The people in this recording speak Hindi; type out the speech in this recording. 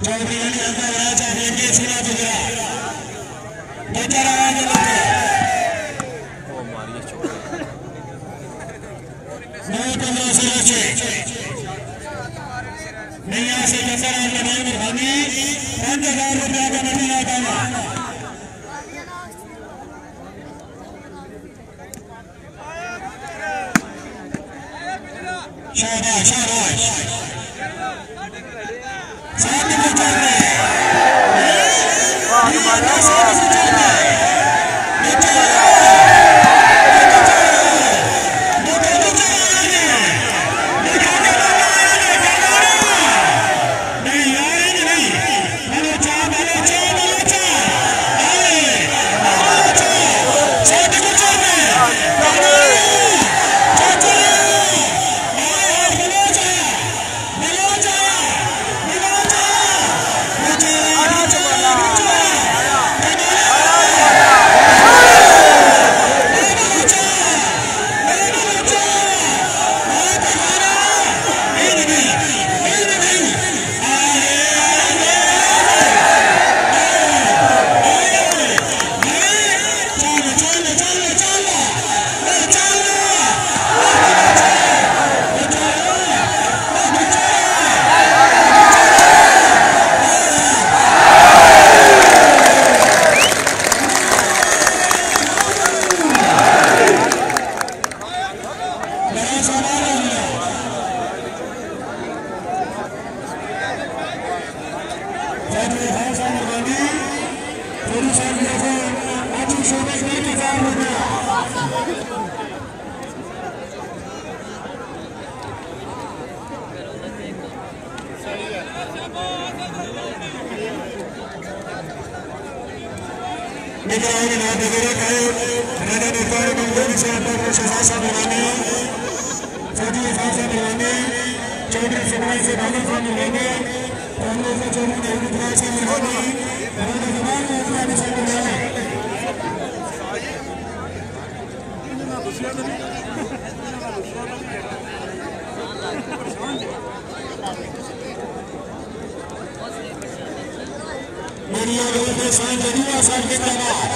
चौधरी अली अकबर राजा बेटे छुरा बुगरा बेटा राजा लगे ओ मारिए छोड़ नौ 15 से बचे नैया से जफर लगाई मेहरबानी 5000 रुपया का नतीजा डाला शाबाश शाबाश साथ में चल रहे